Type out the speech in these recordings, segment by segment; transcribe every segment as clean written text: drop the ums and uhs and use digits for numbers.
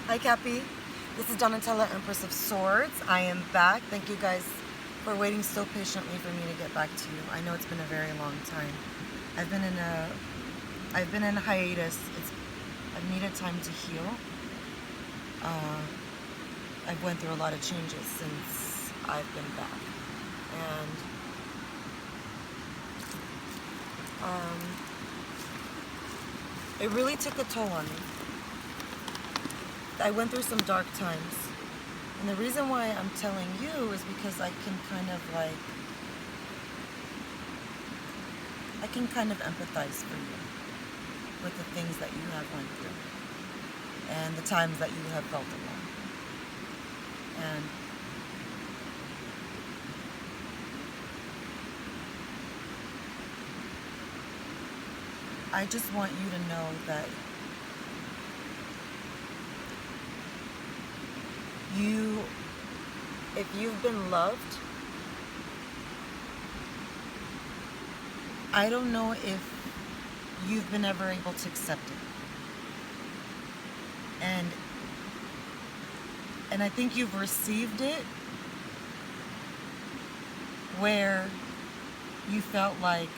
Hi Cappy, this is Donatella, Empress of Swords. I am back. Thank you guys for waiting so patiently for me to get back to you. I know it's been a very long time. I've been in a hiatus. I've needed time to heal. I've went through a lot of changes since I've been back, and it really took a toll on me. I went through some dark times, and the reason why I'm telling you is because I can kind of empathize for you with the things that you have went through and the times that you have felt alone. And I just want you to know that if you've been loved, I don't know if you've been ever able to accept it. And I think you've received it where you felt like,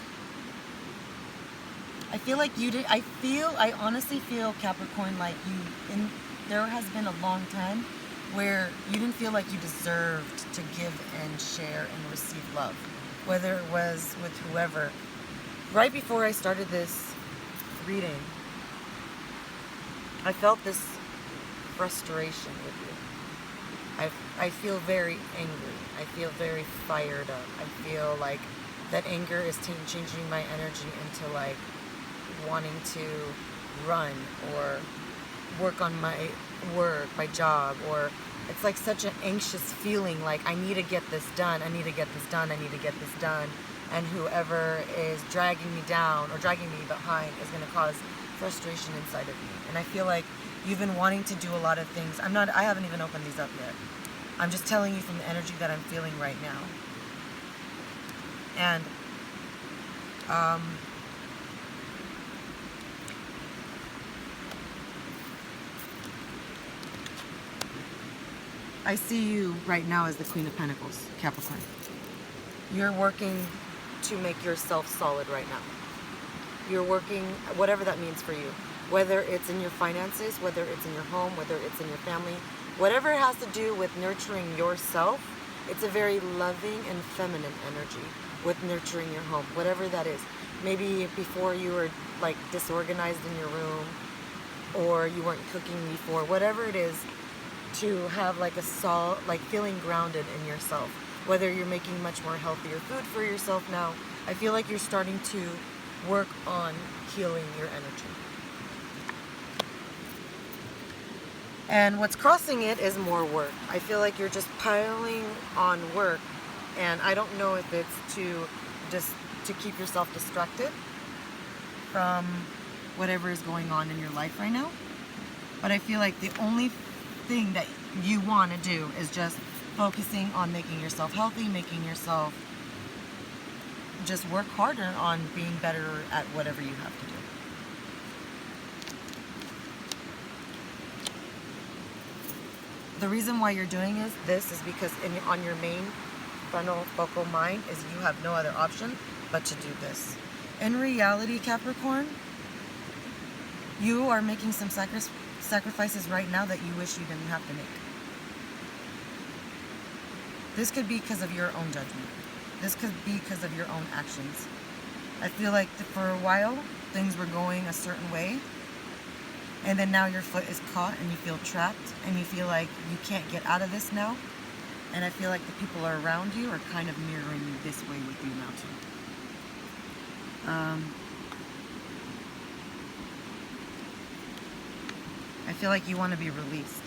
I honestly feel, Capricorn, like there has been a long time where you didn't feel like you deserved to give and share and receive love, whether it was with whoever. Right before I started this reading, I felt this frustration with you. I feel very angry. I feel very fired up. I feel like that anger is changing my energy into like wanting to run or work on my work, my job, or it's like such an anxious feeling, like I need to get this done, I need to get this done, I need to get this done, and whoever is dragging me down or dragging me behind is going to cause frustration inside of me. And I feel like you've been wanting to do a lot of things. I haven't even opened these up yet. I'm just telling you from the energy that I'm feeling right now. And I see you right now as the Queen of Pentacles, Capricorn. You're working to make yourself solid right now. You're working, whatever that means for you. Whether it's in your finances, whether it's in your home, whether it's in your family, whatever it has to do with nurturing yourself, it's a very loving and feminine energy with nurturing your home, whatever that is. Maybe before you were like disorganized in your room, or you weren't cooking before, whatever it is, to have like like feeling grounded in yourself. Whether you're making much more healthier food for yourself now, I feel like you're starting to work on healing your energy. And what's crossing it is more work. I feel like you're just piling on work, and I don't know if it's to keep yourself distracted from whatever is going on in your life right now. But I feel like the only thing that you want to do is just focusing on making yourself healthy, making yourself just work harder on being better at whatever you have to do. The reason why you're doing this is because on your main frontal focal mind is you have no other option but to do this. In reality, Capricorn, you are making some sacrifices right now that you wish you didn't have to make. This could be because of your own judgment. This could be because of your own actions. I feel like for a while, things were going a certain way, and then now your foot is caught and you feel trapped and you feel like you can't get out of this now. And I feel like the people around you are kind of mirroring this way with you now too. I feel like you want to be released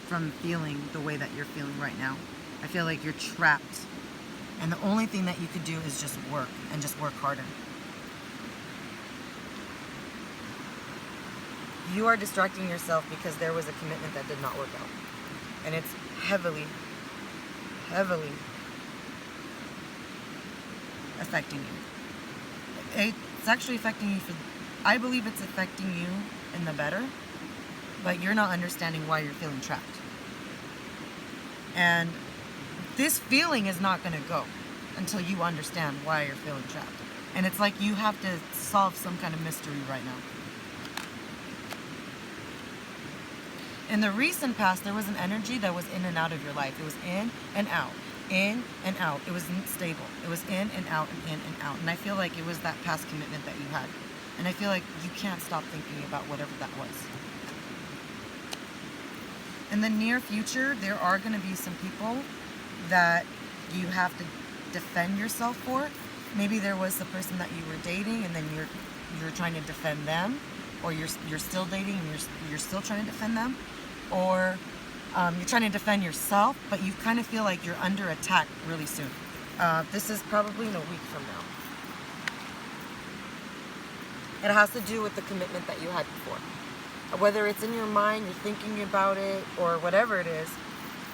from feeling the way that you're feeling right now. I feel like you're trapped, and the only thing that you could do is just work, and just work harder. You are distracting yourself because there was a commitment that did not work out, and it's heavily affecting you. It's actually affecting you I believe it's affecting you in the better, but you're not understanding why you're feeling trapped. And this feeling is not going to go until you understand why you're feeling trapped. And it's like you have to solve some kind of mystery right now. In the recent past, there was an energy that was in and out of your life. It was in and out, in and out. It wasn't stable. It was in and out and in and out. And I feel like it was that past commitment that you had. And I feel like you can't stop thinking about whatever that was. In the near future, there are going to be some people that you have to defend yourself for. Maybe there was the person that you were dating, and then you're trying to defend them, or you're still dating and you're still trying to defend them, or you're trying to defend yourself, but you kind of feel like you're under attack really soon. This is probably in a week from now. It has to do with the commitment that you had before. Whether it's in your mind, you're thinking about it, or whatever it is,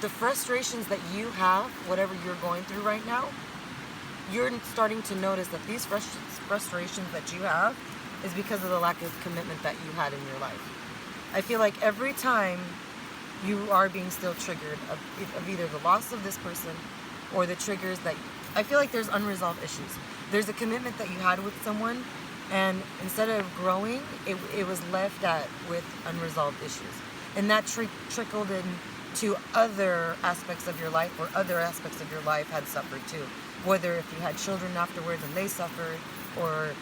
the frustrations that you have, whatever you're going through right now, you're starting to notice that these frustrations that you have is because of the lack of commitment that you had in your life. I feel like every time you are being still triggered of either the loss of this person or the triggers that, I feel like there's unresolved issues. There's a commitment that you had with someone, and instead of growing, it was left with unresolved issues. And that trickled into other aspects of your life, or other aspects of your life had suffered too. Whether if you had children afterwards and they suffered, or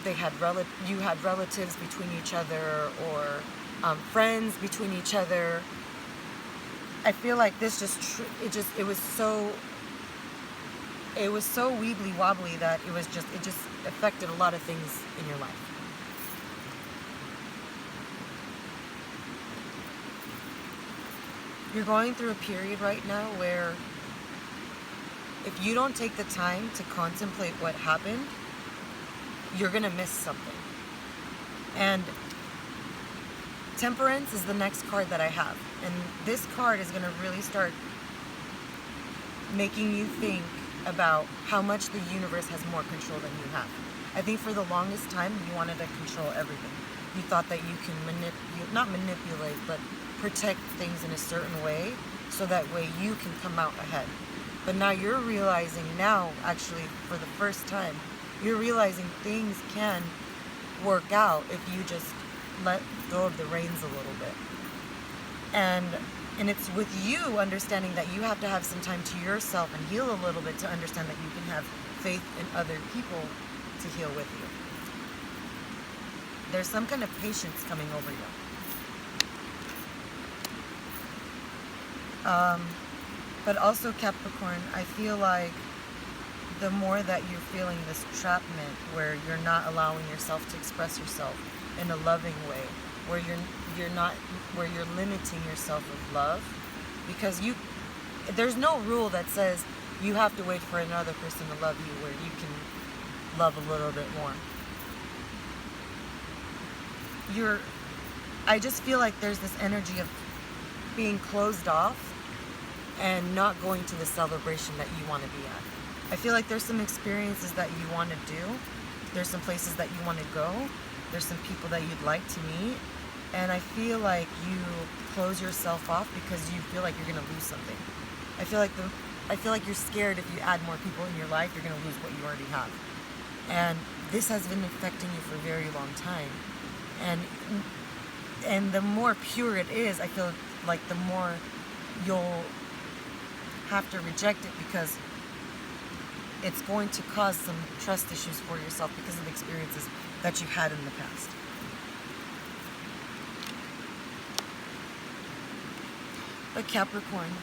you had relatives between each other, or friends between each other. I feel like this it was so weebly wobbly that it just affected a lot of things in your life. You're going through a period right now where if you don't take the time to contemplate what happened, you're going to miss something. And Temperance is the next card that I have. And this card is going to really start making you think about how much the universe has more control than you have. I think for the longest time, you wanted to control everything. You thought that you can not manipulate, but protect things in a certain way, so that way you can come out ahead. But now you're realizing, actually, for the first time, you're realizing things can work out if you just let go of the reins a little bit. And it's with you understanding that you have to have some time to yourself and heal a little bit to understand that you can have faith in other people to heal with you. There's some kind of patience coming over you. But also, Capricorn, I feel like the more that you're feeling this trapment where you're not allowing yourself to express yourself in a loving way, where you're limiting yourself with love, because there's no rule that says you have to wait for another person to love you where you can love a little bit more. I just feel like there's this energy of being closed off and not going to the celebration that you want to be at. I feel like there's some experiences that you want to do. There's some places that you want to go. There's some people that you'd like to meet. And I feel like you close yourself off because you feel like you're going to lose something. I feel like you're scared if you add more people in your life, you're going to lose what you already have. And this has been affecting you for a very long time. And the more pure it is, I feel like the more you'll have to reject it, because it's going to cause some trust issues for yourself because of the experiences that you had in the past. But Capricorn,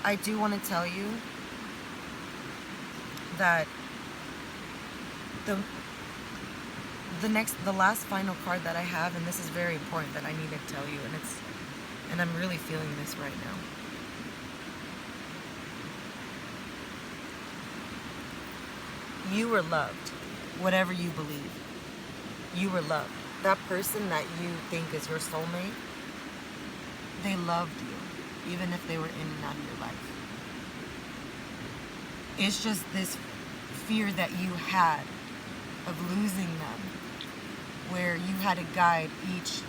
I do want to tell you that the last final card that I have, and this is very important that I need to tell you, and I'm really feeling this right now. You were loved, whatever you believe. You were loved. That person that you think is your soulmate, they loved you, even if they were in and out of your life. It's just this fear that you had of losing them where you had to guide each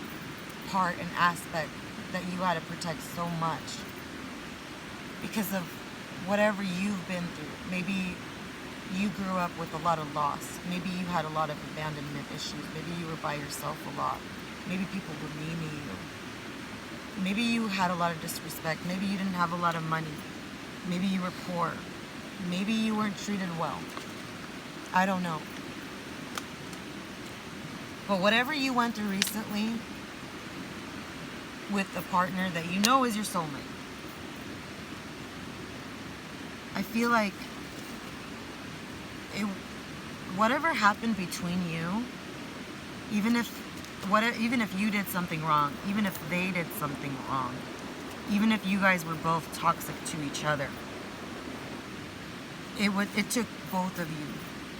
part and aspect that you had to protect so much because of whatever you've been through. Maybe you grew up with a lot of loss. Maybe you had a lot of abandonment issues. Maybe you were by yourself a lot. Maybe people were mean to you. Maybe you had a lot of disrespect. Maybe you didn't have a lot of money. Maybe you were poor. Maybe you weren't treated well. I don't know. But whatever you went through recently with a partner that you know is your soulmate, I feel like whatever happened between you, even if you did something wrong, even if they did something wrong, even if you guys were both toxic to each other, it took both of you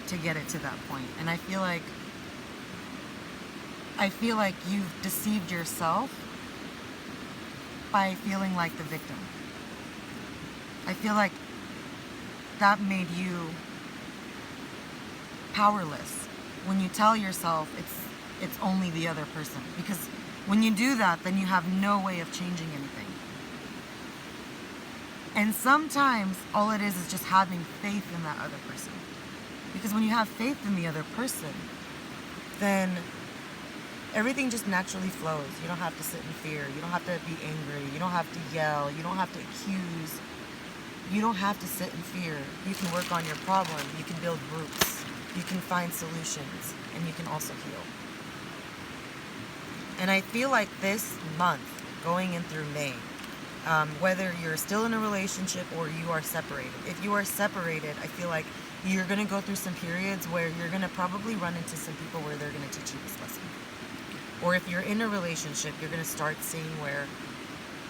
to get it to that point. And I feel like you've deceived yourself by feeling like the victim. I feel like that made you powerless when you tell yourself it's only the other person, because when you do that, then you have no way of changing anything. And sometimes all it is just having faith in that other person, because when you have faith in the other person, then everything just naturally flows. You don't have to sit in fear. You don't have to be angry. You don't have to yell. You don't have to accuse. You don't have to sit in fear. You can work on your problem. You can build groups. You can find solutions. And you can also heal. And I feel like this month, going in through May, whether you're still in a relationship or you are separated. If you are separated, I feel like you're going to go through some periods where you're going to probably run into some people where they're going to teach you this lesson. Or if you're in a relationship, you're going to start seeing where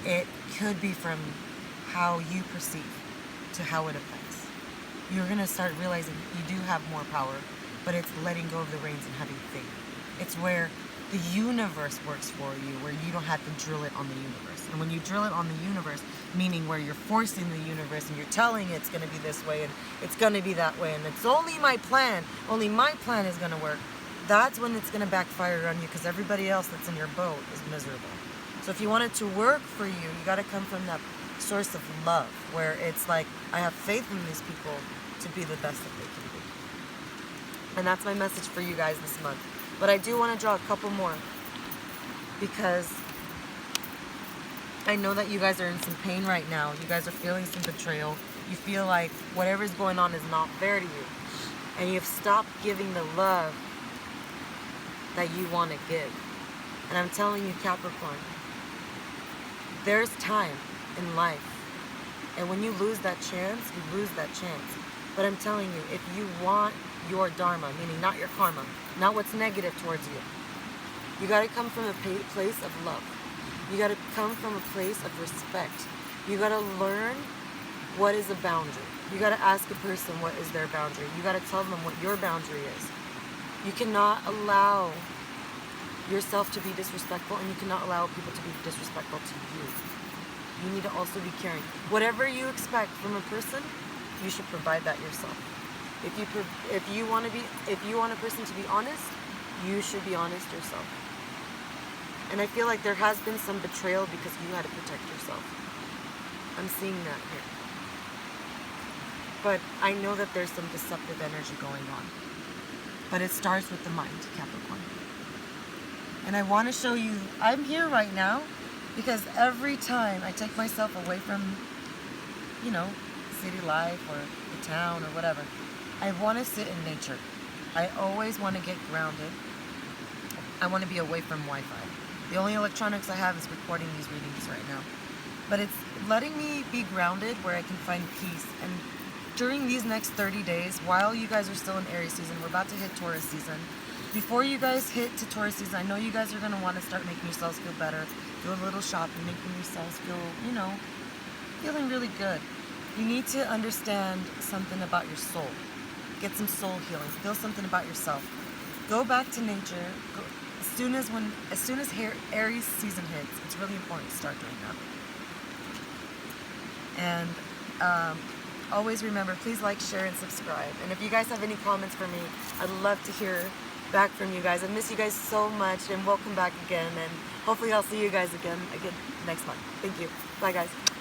it could be from how you perceive to how it affects. You're going to start realizing you do have more power, but it's letting go of the reins and having faith. It's where the universe works for you, where you don't have to drill it on the universe. And when you drill it on the universe, meaning where you're forcing the universe and you're telling it's going to be this way and it's going to be that way and it's only my plan is going to work, that's when it's going to backfire on you, because everybody else that's in your boat is miserable. So if you want it to work for you, you got to come from that source of love, where it's like, I have faith in these people to be the best that they can be. And that's my message for you guys this month. But I do want to draw a couple more, because I know that you guys are in some pain right now. You guys are feeling some betrayal. You feel like whatever's going on is not fair to you. And you've stopped giving the love that you want to give. And I'm telling you, Capricorn, there's time in life. And when you lose that chance, you lose that chance. But I'm telling you, if you want your dharma, meaning not your karma, not what's negative towards you, you got to come from a place of love. You got to come from a place of respect. You got to learn what is a boundary. You got to ask a person what is their boundary. You got to tell them what your boundary is. You cannot allow yourself to be disrespectful, and you cannot allow people to be disrespectful to you. You need to also be caring. Whatever you expect from a person, you should provide that yourself. If you want a person to be honest, you should be honest yourself. And I feel like there has been some betrayal because you had to protect yourself. I'm seeing that here. But I know that there's some deceptive energy going on. But it starts with the mind, Capricorn. And I want to show you, I'm here right now because every time I take myself away from, city life or the town or whatever, I want to sit in nature. I always want to get grounded. I want to be away from Wi-Fi. The only electronics I have is recording these readings right now. But it's letting me be grounded where I can find peace. And during these next 30 days, while you guys are still in Aries season, we're about to hit Taurus season. Before you guys hit to Taurus season, I know you guys are going to want to start making yourselves feel better. Do a little shopping, making yourselves feel, feeling really good. You need to understand something about your soul. Get some soul healing. Feel something about yourself. Go back to nature. As soon as Aries season hits, it's really important to start doing that. And always remember, please like, share, and subscribe. And if you guys have any comments for me, I'd love to hear back from you guys. I miss you guys so much, and welcome back again. And hopefully I'll see you guys again next month. Thank you. Bye, guys.